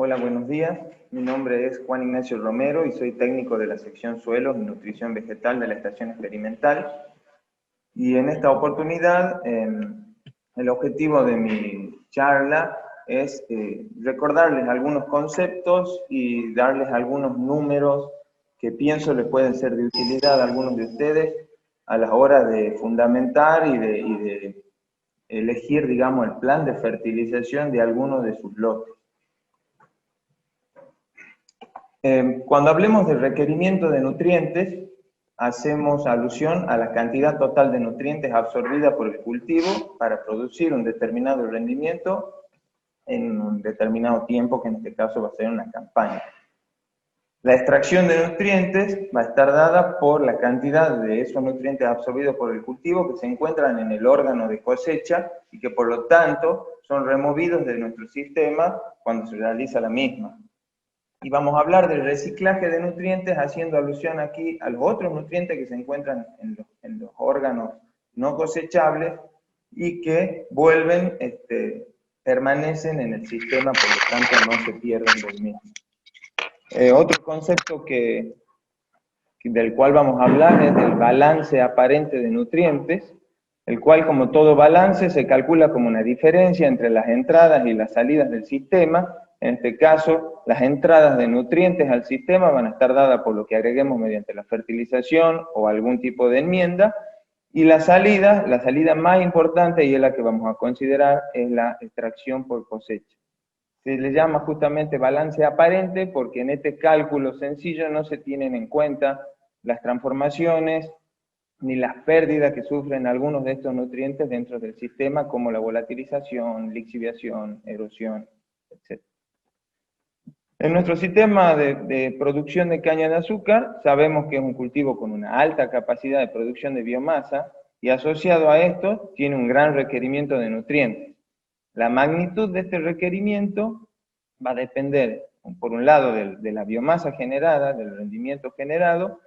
Hola, buenos días. Mi nombre es Juan Ignacio Romero y soy técnico de la sección Suelos y Nutrición Vegetal de la Estación Experimental. Y en esta oportunidad, el objetivo de mi charla es recordarles algunos conceptos y darles algunos números que pienso les pueden ser de utilidad a algunos de ustedes a la hora de fundamentar y de elegir, digamos, el plan de fertilización de algunos de sus lotes. Cuando hablemos del requerimiento de nutrientes, hacemos alusión a la cantidad total de nutrientes absorbida por el cultivo para producir un determinado rendimiento en un determinado tiempo, que en este caso va a ser una campaña. La extracción de nutrientes va a estar dada por la cantidad de esos nutrientes absorbidos por el cultivo que se encuentran en el órgano de cosecha y que por lo tanto son removidos de nuestro sistema cuando se realiza la misma. Y vamos a hablar del reciclaje de nutrientes, haciendo alusión aquí a los otros nutrientes que se encuentran en los órganos no cosechables y que vuelven, permanecen en el sistema, por lo tanto no se pierden del mismo. Otro concepto del cual vamos a hablar es del balance aparente de nutrientes, el cual, como todo balance, se calcula como una diferencia entre las entradas y las salidas del sistema. En este caso, las entradas de nutrientes al sistema van a estar dadas por lo que agreguemos mediante la fertilización o algún tipo de enmienda, y la salida más importante, y es la que vamos a considerar, es la extracción por cosecha. Se le llama justamente balance aparente porque en este cálculo sencillo no se tienen en cuenta las transformaciones ni las pérdidas que sufren algunos de estos nutrientes dentro del sistema, como la volatilización, lixiviación, erosión, etc. En nuestro sistema de producción de caña de azúcar, sabemos que es un cultivo con una alta capacidad de producción de biomasa, y asociado a esto tiene un gran requerimiento de nutrientes. La magnitud de este requerimiento va a depender, por un lado, de la biomasa generada, del rendimiento generado,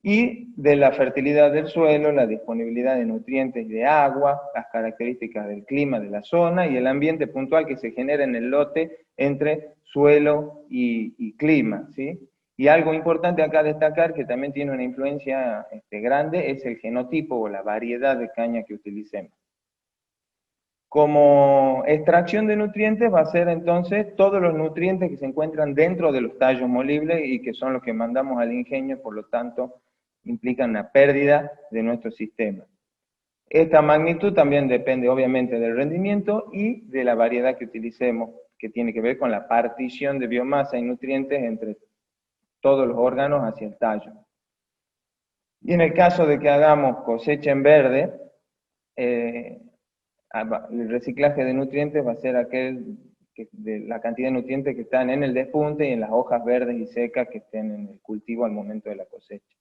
y de la fertilidad del suelo, la disponibilidad de nutrientes y de agua, las características del clima de la zona y el ambiente puntual que se genera en el lote entre suelo y clima, ¿sí? Y algo importante acá destacar, que también tiene una influencia grande, es el genotipo o la variedad de caña que utilicemos. Como extracción de nutrientes va a ser entonces todos los nutrientes que se encuentran dentro de los tallos molibles y que son los que mandamos al ingenio, por lo tanto implican una pérdida de nuestro sistema. Esta magnitud también depende obviamente del rendimiento y de la variedad que utilicemos, que tiene que ver con la partición de biomasa y nutrientes entre todos los órganos hacia el tallo. Y en el caso de que hagamos cosecha en verde, el reciclaje de nutrientes va a ser de la cantidad de nutrientes que están en el despunte y en las hojas verdes y secas que estén en el cultivo al momento de la cosecha.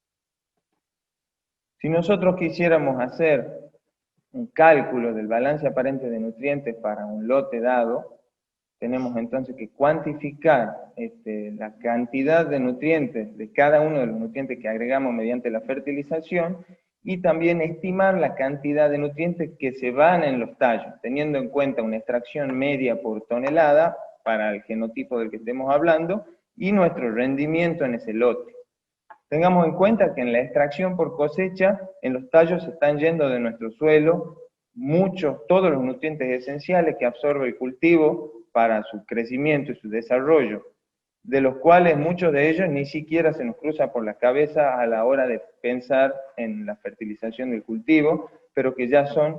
Si nosotros quisiéramos hacer un cálculo del balance aparente de nutrientes para un lote dado, tenemos entonces que cuantificar la cantidad de nutrientes de cada uno de los nutrientes que agregamos mediante la fertilización, y también estimar la cantidad de nutrientes que se van en los tallos, teniendo en cuenta una extracción media por tonelada para el genotipo del que estemos hablando y nuestro rendimiento en ese lote. Tengamos en cuenta que en la extracción por cosecha, en los tallos se están yendo de nuestro suelo todos los nutrientes esenciales que absorbe el cultivo para su crecimiento y su desarrollo, de los cuales muchos de ellos ni siquiera se nos cruza por la cabeza a la hora de pensar en la fertilización del cultivo, pero que ya son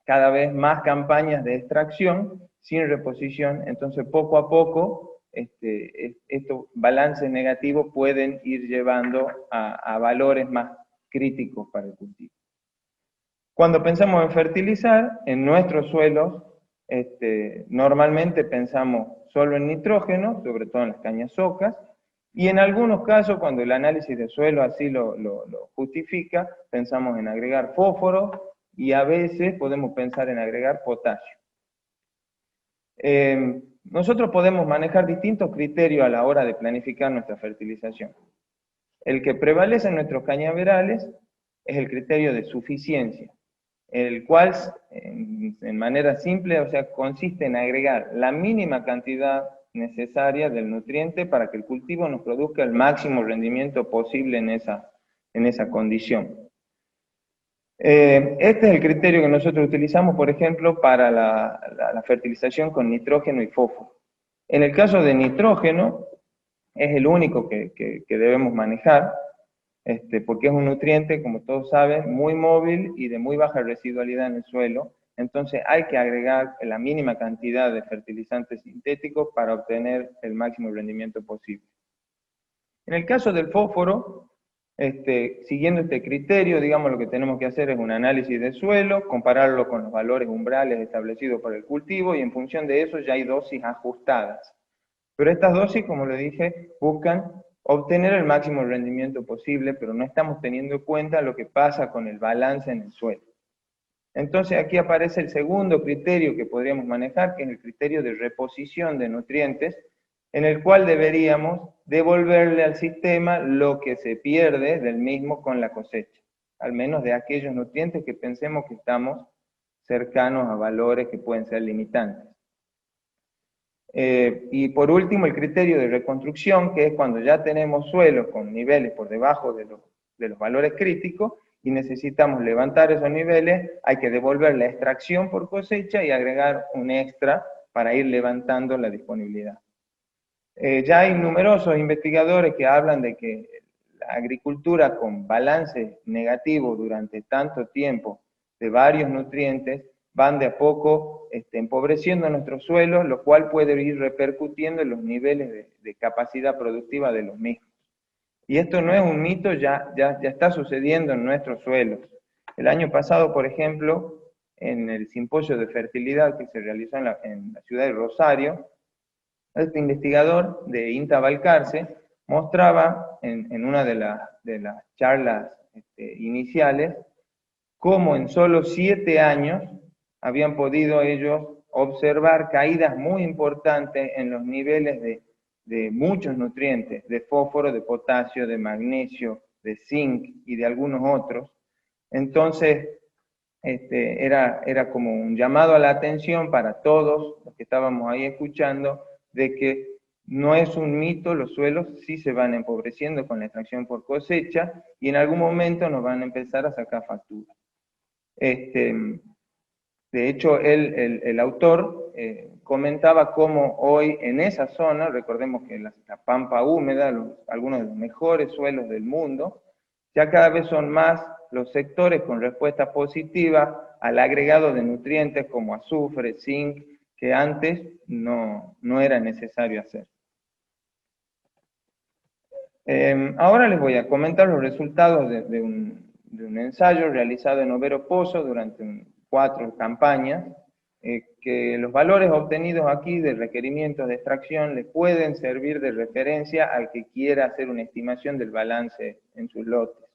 cada vez más campañas de extracción sin reposición. Entonces poco a poco estos balances negativos pueden ir llevando a valores más críticos para el cultivo. Cuando pensamos en fertilizar, en nuestros suelos, normalmente pensamos solo en nitrógeno, sobre todo en las cañas ocas, y en algunos casos, cuando el análisis de suelo así lo justifica, pensamos en agregar fósforo, y a veces podemos pensar en agregar potasio. Nosotros podemos manejar distintos criterios a la hora de planificar nuestra fertilización. El que prevalece en nuestros cañaverales es el criterio de suficiencia, el cual, en manera simple, consiste en agregar la mínima cantidad necesaria del nutriente para que el cultivo nos produzca el máximo rendimiento posible en esa condición. Este es el criterio que nosotros utilizamos, por ejemplo, para la fertilización con nitrógeno y fósforo. En el caso de nitrógeno, es el único que debemos manejar, porque es un nutriente, como todos saben, muy móvil y de muy baja residualidad en el suelo. Entonces hay que agregar la mínima cantidad de fertilizantes sintéticos para obtener el máximo rendimiento posible. En el caso del fósforo, siguiendo este criterio, digamos, lo que tenemos que hacer es un análisis de suelo, compararlo con los valores umbrales establecidos por el cultivo, y en función de eso ya hay dosis ajustadas. Pero estas dosis, como le dije, buscan obtener el máximo rendimiento posible, pero no estamos teniendo en cuenta lo que pasa con el balance en el suelo. Entonces aquí aparece el segundo criterio que podríamos manejar, que es el criterio de reposición de nutrientes, en el cual deberíamos devolverle al sistema lo que se pierde del mismo con la cosecha, al menos de aquellos nutrientes que pensemos que estamos cercanos a valores que pueden ser limitantes. Y por último, el criterio de reconstrucción, que es cuando ya tenemos suelos con niveles por debajo de los valores críticos y necesitamos levantar esos niveles, hay que devolver la extracción por cosecha y agregar un extra para ir levantando la disponibilidad. Ya hay numerosos investigadores que hablan de que la agricultura con balance negativo durante tanto tiempo de varios nutrientes van de a poco empobreciendo nuestros suelos, lo cual puede ir repercutiendo en los niveles de capacidad productiva de los mismos. Y esto no es un mito, ya está sucediendo en nuestros suelos. El año pasado, por ejemplo, en el simposio de fertilidad que se realizó en la ciudad de Rosario, este investigador de INTA Balcarce mostraba en una de las charlas iniciales cómo en solo 7 años habían podido ellos observar caídas muy importantes en los niveles de muchos nutrientes, de fósforo, de potasio, de magnesio, de zinc y de algunos otros. Entonces, era como un llamado a la atención para todos los que estábamos ahí escuchando, de que no es un mito, los suelos sí se van empobreciendo con la extracción por cosecha y en algún momento nos van a empezar a sacar facturas. De hecho, el autor comentaba cómo hoy en esa zona, recordemos que la pampa húmeda, algunos de los mejores suelos del mundo, ya cada vez son más los sectores con respuesta positiva al agregado de nutrientes como azufre, zinc, que antes no era necesario hacer. Ahora les voy a comentar los resultados de un ensayo realizado en Overo Pozo durante 4 campañas, que los valores obtenidos aquí de requerimientos de extracción le pueden servir de referencia al que quiera hacer una estimación del balance en sus lotes.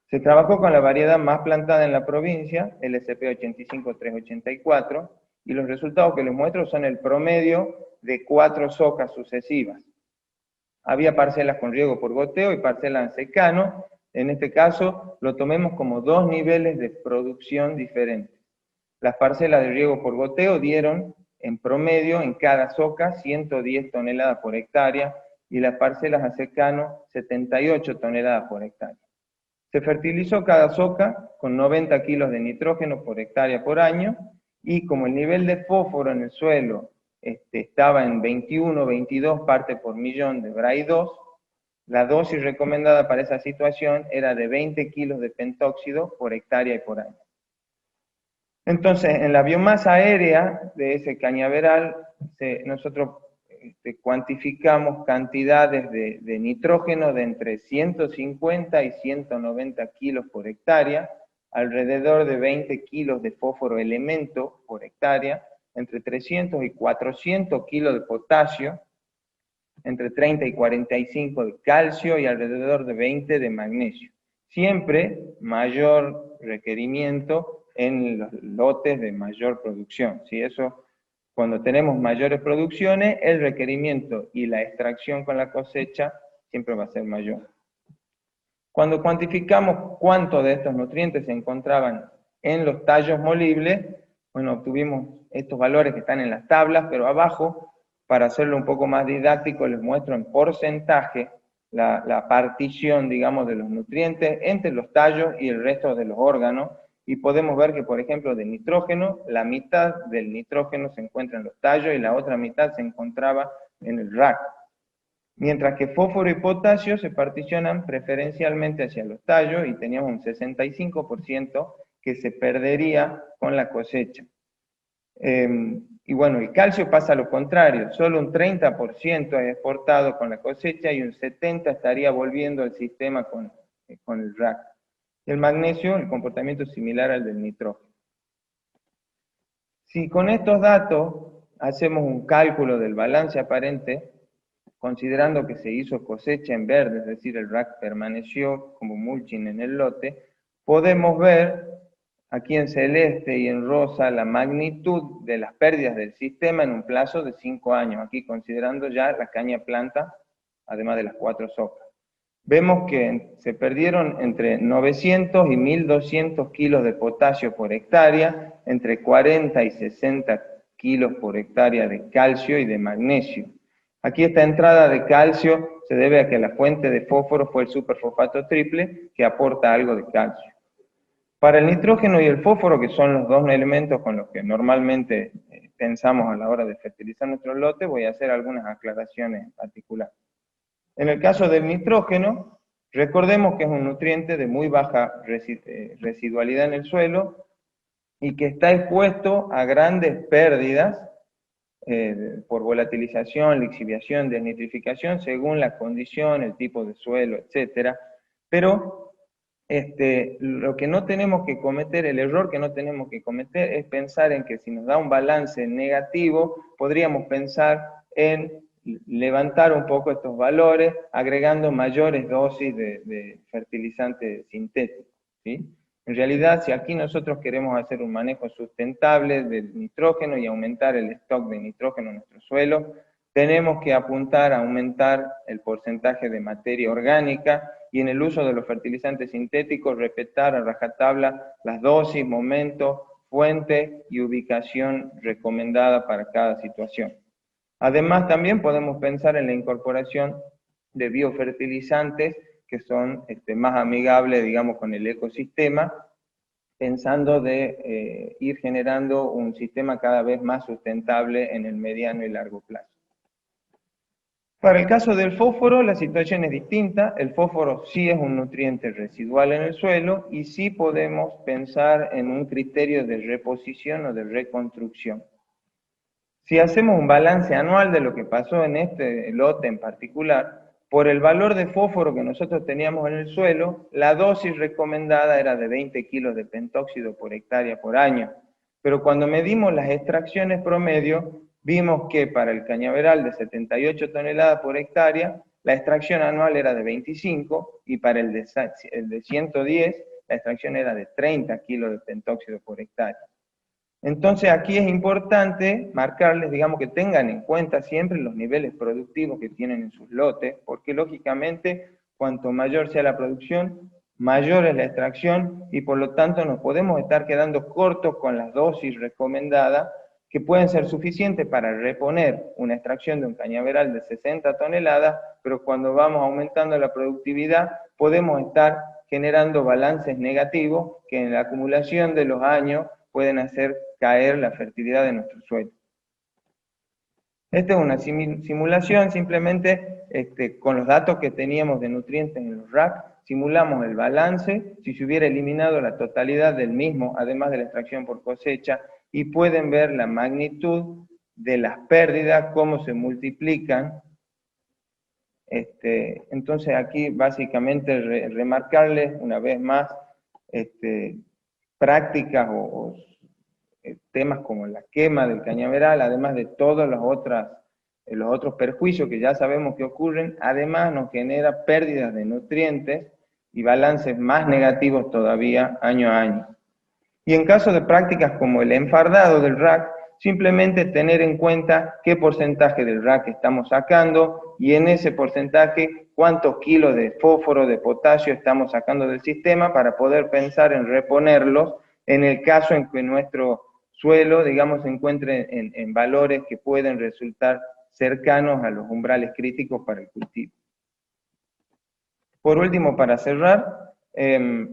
Se trabajó con la variedad más plantada en la provincia, el SP85384, y los resultados que les muestro son el promedio de 4 socas sucesivas. Había parcelas con riego por goteo y parcelas en secano. En este caso, lo tomemos como 2 niveles de producción diferentes. Las parcelas de riego por goteo dieron, en promedio, en cada soca, 110 toneladas por hectárea, y las parcelas a secano, 78 toneladas por hectárea. Se fertilizó cada soca con 90 kilos de nitrógeno por hectárea por año, y como el nivel de fósforo en el suelo estaba en 21 22 partes por millón de Bray2, la dosis recomendada para esa situación era de 20 kilos de pentóxido por hectárea y por año. Entonces, en la biomasa aérea de ese cañaveral, nosotros cuantificamos cantidades de nitrógeno de entre 150 y 190 kilos por hectárea, alrededor de 20 kilos de fósforo elemento por hectárea, entre 300 y 400 kilos de potasio, entre 30 y 45 de calcio y alrededor de 20 de magnesio. Siempre mayor requerimiento en los lotes de mayor producción. ¿Sí? Eso, cuando tenemos mayores producciones, el requerimiento y la extracción con la cosecha siempre va a ser mayor. Cuando cuantificamos cuánto de estos nutrientes se encontraban en los tallos molibles, bueno, obtuvimos estos valores que están en las tablas, pero abajo para hacerlo un poco más didáctico, les muestro en porcentaje la partición, digamos, de los nutrientes entre los tallos y el resto de los órganos, y podemos ver que, por ejemplo, de nitrógeno, la mitad del nitrógeno se encuentra en los tallos y la otra mitad se encontraba en el RAC. Mientras que fósforo y potasio se particionan preferencialmente hacia los tallos y teníamos un 65% que se perdería con la cosecha. Y bueno, el calcio pasa a lo contrario, solo un 30% es exportado con la cosecha y un 70% estaría volviendo al sistema con el RAC. El magnesio, el comportamiento es similar al del nitrógeno. Si con estos datos hacemos un cálculo del balance aparente, considerando que se hizo cosecha en verde, es decir, el RAC permaneció como mulching en el lote, podemos ver aquí en celeste y en rosa la magnitud de las pérdidas del sistema en un plazo de 5 años, aquí considerando ya la caña planta, además de las 4 socas. Vemos que se perdieron entre 900 y 1200 kilos de potasio por hectárea, entre 40 y 60 kilos por hectárea de calcio y de magnesio. Aquí esta entrada de calcio se debe a que la fuente de fósforo fue el superfosfato triple, que aporta algo de calcio. Para el nitrógeno y el fósforo, que son los dos elementos con los que normalmente pensamos a la hora de fertilizar nuestro lote, voy a hacer algunas aclaraciones particulares. En el caso del nitrógeno, recordemos que es un nutriente de muy baja residualidad en el suelo y que está expuesto a grandes pérdidas por volatilización, lixiviación, desnitrificación, según la condición, el tipo de suelo, etc. Pero lo que no tenemos que cometer, el error que no tenemos que cometer es pensar en que si nos da un balance negativo, podríamos pensar en levantar un poco estos valores, agregando mayores dosis de fertilizante sintético, ¿sí? En realidad, si aquí nosotros queremos hacer un manejo sustentable del nitrógeno y aumentar el stock de nitrógeno en nuestro suelo, tenemos que apuntar a aumentar el porcentaje de materia orgánica y en el uso de los fertilizantes sintéticos respetar a rajatabla las dosis, momentos, fuente y ubicación recomendada para cada situación. Además, también podemos pensar en la incorporación de biofertilizantes que son más amigables, digamos, con el ecosistema, pensando de ir generando un sistema cada vez más sustentable en el mediano y largo plazo. Para el caso del fósforo, la situación es distinta. El fósforo sí es un nutriente residual en el suelo y sí podemos pensar en un criterio de reposición o de reconstrucción. Si hacemos un balance anual de lo que pasó en este lote en particular, por el valor de fósforo que nosotros teníamos en el suelo, la dosis recomendada era de 20 kilos de pentóxido por hectárea por año. Pero cuando medimos las extracciones promedio, vimos que para el cañaveral de 78 toneladas por hectárea, la extracción anual era de 25 y para el de 110, la extracción era de 30 kilos de pentóxido por hectárea. Entonces aquí es importante marcarles, digamos, que tengan en cuenta siempre los niveles productivos que tienen en sus lotes, porque lógicamente cuanto mayor sea la producción, mayor es la extracción y por lo tanto nos podemos estar quedando cortos con las dosis recomendadas que pueden ser suficientes para reponer una extracción de un cañaveral de 60 toneladas, pero cuando vamos aumentando la productividad podemos estar generando balances negativos que en la acumulación de los años pueden hacer caer la fertilidad de nuestro suelo. Esta es una simulación, simplemente con los datos que teníamos de nutrientes en los RAC, simulamos el balance, si se hubiera eliminado la totalidad del mismo, además de la extracción por cosecha, y pueden ver la magnitud de las pérdidas, cómo se multiplican. Entonces aquí básicamente remarcarles una vez más prácticas o temas como la quema del cañaveral, además de todos los otros perjuicios que ya sabemos que ocurren, además nos genera pérdidas de nutrientes y balances más negativos todavía año a año. Y en caso de prácticas como el enfardado del RAC, simplemente tener en cuenta qué porcentaje del RAC estamos sacando y en ese porcentaje cuántos kilos de fósforo, de potasio estamos sacando del sistema para poder pensar en reponerlos en el caso en que nuestro suelo, digamos, se encuentre en valores que pueden resultar cercanos a los umbrales críticos para el cultivo. Por último, para cerrar,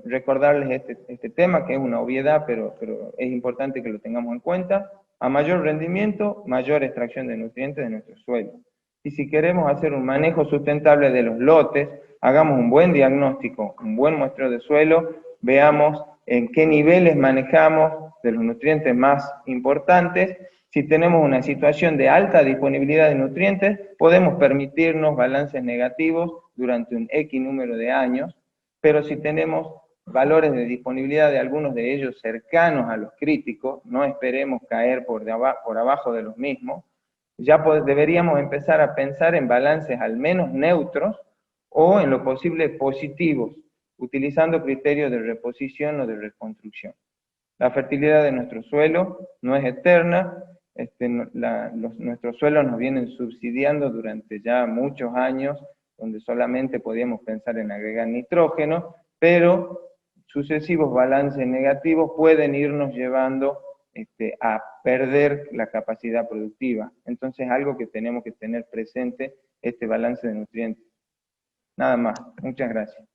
recordarles este tema, que es una obviedad, pero es importante que lo tengamos en cuenta. A mayor rendimiento, mayor extracción de nutrientes de nuestro suelo. Y si queremos hacer un manejo sustentable de los lotes, hagamos un buen diagnóstico, un buen muestreo de suelo, veamos en qué niveles manejamos de los nutrientes más importantes. Si tenemos una situación de alta disponibilidad de nutrientes, podemos permitirnos balances negativos durante un X número de años, pero si tenemos valores de disponibilidad de algunos de ellos cercanos a los críticos, no esperemos caer por abajo de los mismos, ya deberíamos empezar a pensar en balances al menos neutros o en lo posible positivos, utilizando criterios de reposición o de reconstrucción. La fertilidad de nuestro suelo no es eterna, nuestros suelos nos vienen subsidiando durante ya muchos años, donde solamente podíamos pensar en agregar nitrógeno, pero sucesivos balances negativos pueden irnos llevando a perder la capacidad productiva. Entonces, algo que tenemos que tener presente, este balance de nutrientes. Nada más. Muchas gracias.